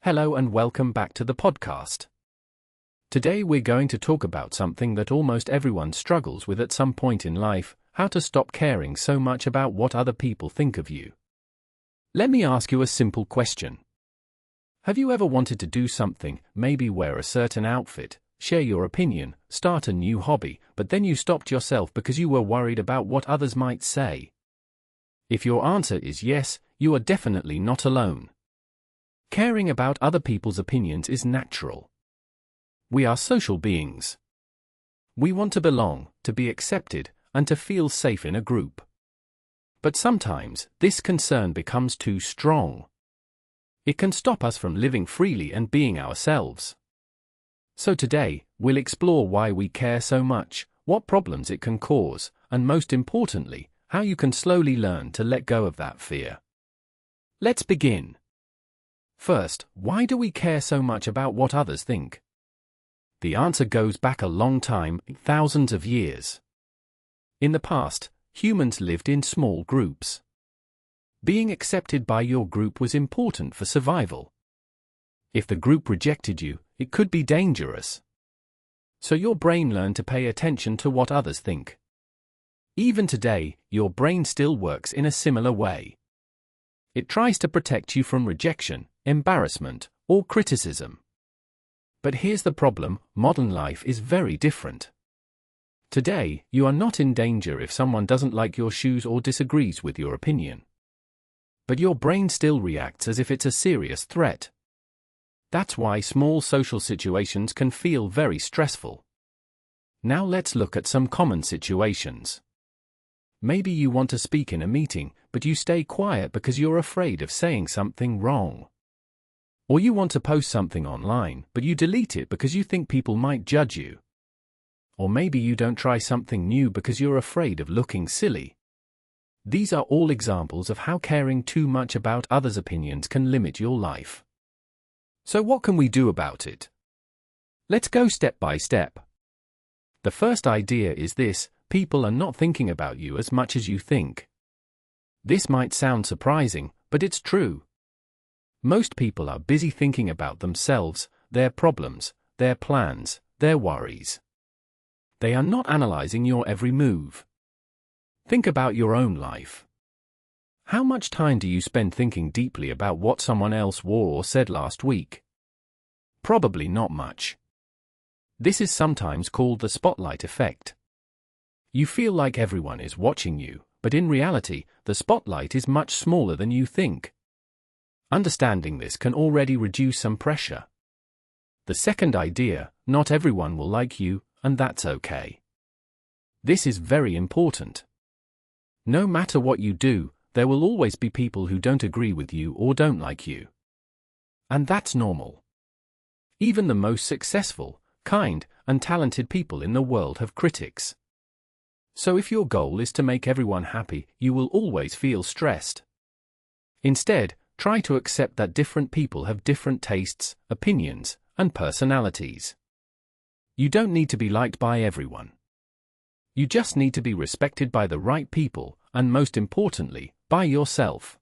Hello and welcome back to the podcast. Today we're going to talk about something that almost everyone struggles with at some point in life: how to stop caring so much about what other people think of you. Let me ask you a simple question. Have you ever wanted to do something, maybe wear a certain outfit, share your opinion, start a new hobby, but then you stopped yourself because you were worried about what others might say? If your answer is yes, you are definitely not alone. Caring about other people's opinions is natural. We are social beings. We want to belong, to be accepted, and to feel safe in a group. But sometimes, this concern becomes too strong. It can stop us from living freely and being ourselves. So today, we'll explore why we care so much, what problems it can cause, and most importantly, how you can slowly learn to let go of that fear. Let's begin. First, why do we care so much about what others think? The answer goes back a long time, thousands of years. In the past, humans lived in small groups. Being accepted by your group was important for survival. If the group rejected you, it could be dangerous. So your brain learned to pay attention to what others think. Even today, your brain still works in a similar way. It tries to protect you from rejection, embarrassment, or criticism. But here's the problem: modern life is very different. Today, you are not in danger if someone doesn't like your shoes or disagrees with your opinion. But your brain still reacts as if it's a serious threat. That's why small social situations can feel very stressful. Now let's look at some common situations. Maybe you want to speak in a meeting, but you stay quiet because you're afraid of saying something wrong. Or you want to post something online, but you delete it because you think people might judge you. Or maybe you don't try something new because you're afraid of looking silly. These are all examples of how caring too much about others' opinions can limit your life. So what can we do about it? Let's go step by step. The first idea is this: people are not thinking about you as much as you think. This might sound surprising, but it's true. Most people are busy thinking about themselves, their problems, their plans, their worries. They are not analyzing your every move. Think about your own life. How much time do you spend thinking deeply about what someone else wore or said last week? Probably not much. This is sometimes called the spotlight effect. You feel like everyone is watching you, but in reality, the spotlight is much smaller than you think. Understanding this can already reduce some pressure. The second idea: not everyone will like you, and that's okay. This is very important. No matter what you do, there will always be people who don't agree with you or don't like you. And that's normal. Even the most successful, kind, and talented people in the world have critics. So if your goal is to make everyone happy, you will always feel stressed. Instead, try to accept that different people have different tastes, opinions, and personalities. You don't need to be liked by everyone. You just need to be respected by the right people, and most importantly, by yourself.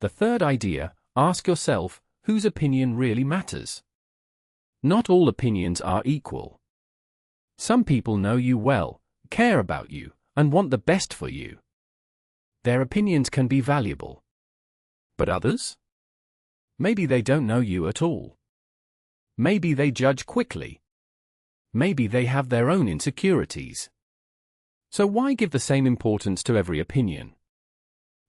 The third idea: ask yourself, whose opinion really matters? Not all opinions are equal. Some people know you well, care about you, and want the best for you. Their opinions can be valuable. But others? Maybe they don't know you at all. Maybe they judge quickly. Maybe they have their own insecurities. So why give the same importance to every opinion?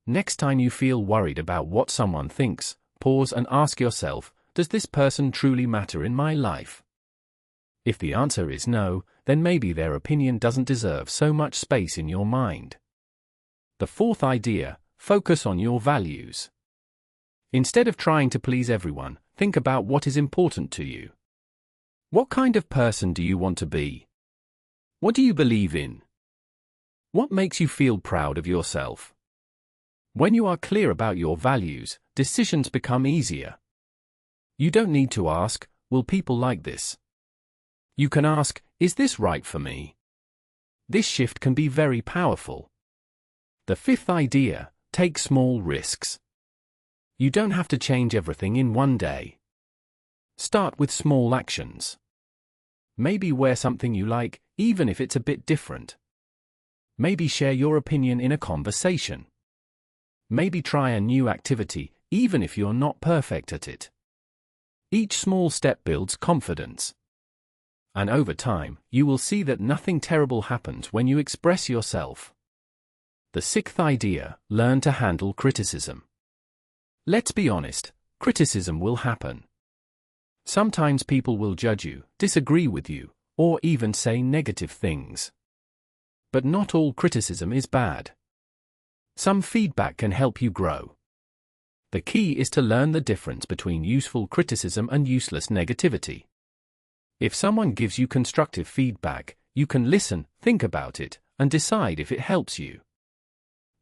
Next time you feel worried about what someone thinks, pause and ask yourself, does this person truly matter in my life? If the answer is no, then maybe their opinion doesn't deserve so much space in your mind. The fourth idea: focus on your values. Instead of trying to please everyone, think about what is important to you. What kind of person do you want to be? What do you believe in? What makes you feel proud of yourself? When you are clear about your values, decisions become easier. You don't need to ask, will people like this? You can ask, is this right for me? This shift can be very powerful. The fifth idea: take small risks. You don't have to change everything in one day. Start with small actions. Maybe wear something you like, even if it's a bit different. Maybe share your opinion in a conversation. Maybe try a new activity, even if you're not perfect at it. Each small step builds confidence. And over time, you will see that nothing terrible happens when you express yourself. The sixth idea: learn to handle criticism. Let's be honest, criticism will happen. Sometimes people will judge you, disagree with you, or even say negative things. But not all criticism is bad. Some feedback can help you grow. The key is to learn the difference between useful criticism and useless negativity. If someone gives you constructive feedback, you can listen, think about it, and decide if it helps you.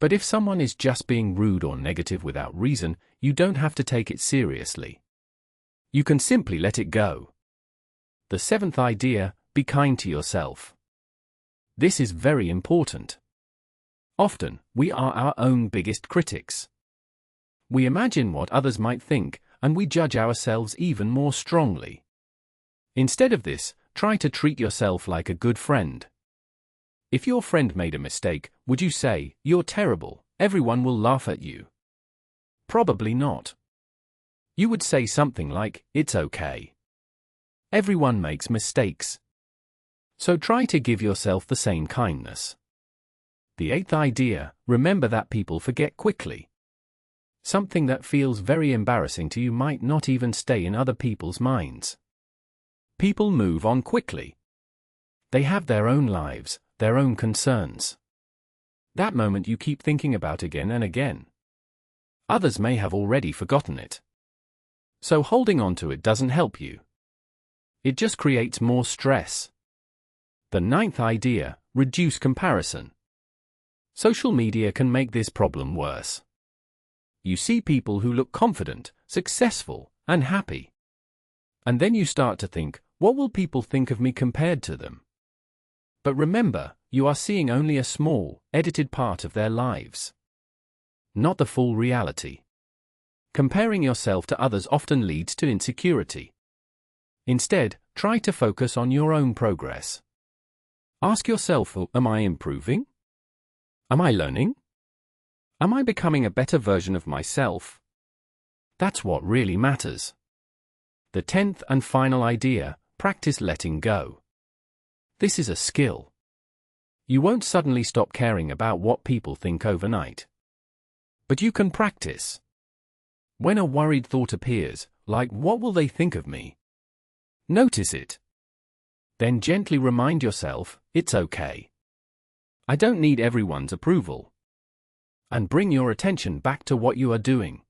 But if someone is just being rude or negative without reason, you don't have to take it seriously. You can simply let it go. The seventh idea: be kind to yourself. This is very important. Often, we are our own biggest critics. We imagine what others might think, and we judge ourselves even more strongly. Instead of this, try to treat yourself like a good friend. If your friend made a mistake, would you say, "You're terrible, everyone will laugh at you"? Probably not. You would say something like, "It's okay. Everyone makes mistakes." So try to give yourself the same kindness. The eighth idea: remember that people forget quickly. Something that feels very embarrassing to you might not even stay in other people's minds. People move on quickly. They have their own lives, their own concerns. That moment you keep thinking about again and again. Others may have already forgotten it. So holding on to it doesn't help you. It just creates more stress. The ninth idea: reduce comparison. Social media can make this problem worse. You see people who look confident, successful, and happy. And then you start to think, what will people think of me compared to them? But remember, you are seeing only a small, edited part of their lives. Not the full reality. Comparing yourself to others often leads to insecurity. Instead, try to focus on your own progress. Ask yourself, am I improving? Am I learning? Am I becoming a better version of myself? That's what really matters. The 10th and final idea: practice letting go. This is a skill. You won't suddenly stop caring about what people think overnight. But you can practice. When a worried thought appears, like "what will they think of me?" notice it. Then gently remind yourself, "It's okay. I don't need everyone's approval." And bring your attention back to what you are doing.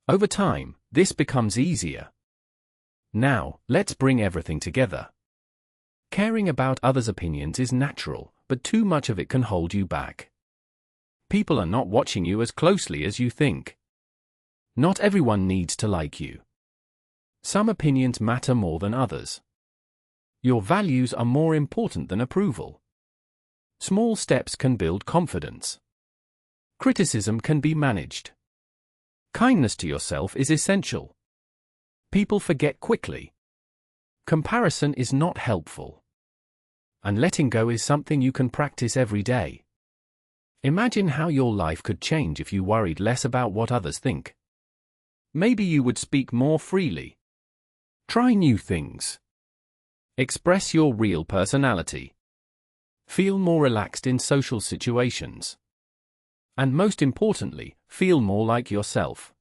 Over time, this becomes easier. Now, let's bring everything together. Caring about others' opinions is natural, but too much of it can hold you back. People are not watching you as closely as you think. Not everyone needs to like you. Some opinions matter more than others. Your values are more important than approval. Small steps can build confidence. Criticism can be managed. Kindness to yourself is essential. People forget quickly. Comparison is not helpful. And letting go is something you can practice every day. Imagine how your life could change if you worried less about what others think. Maybe you would speak more freely. Try new things. Express your real personality. Feel more relaxed in social situations. And most importantly, feel more like yourself.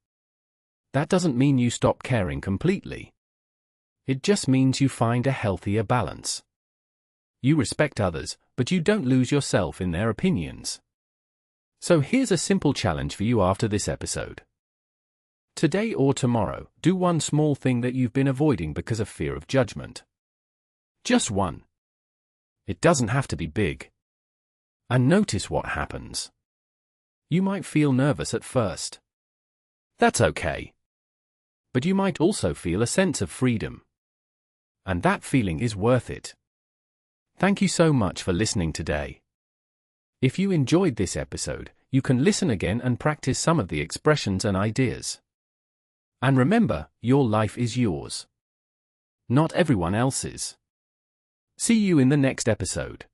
That doesn't mean you stop caring completely. It just means you find a healthier balance. You respect others, but you don't lose yourself in their opinions. So here's a simple challenge for you after this episode. Today or tomorrow, do one small thing that you've been avoiding because of fear of judgment. Just one. It doesn't have to be big. And notice what happens. You might feel nervous at first. That's okay. But you might also feel a sense of freedom. And that feeling is worth it. Thank you so much for listening today. If you enjoyed this episode, you can listen again and practice some of the expressions and ideas. And remember, your life is yours. not everyone else's. See you in the next episode.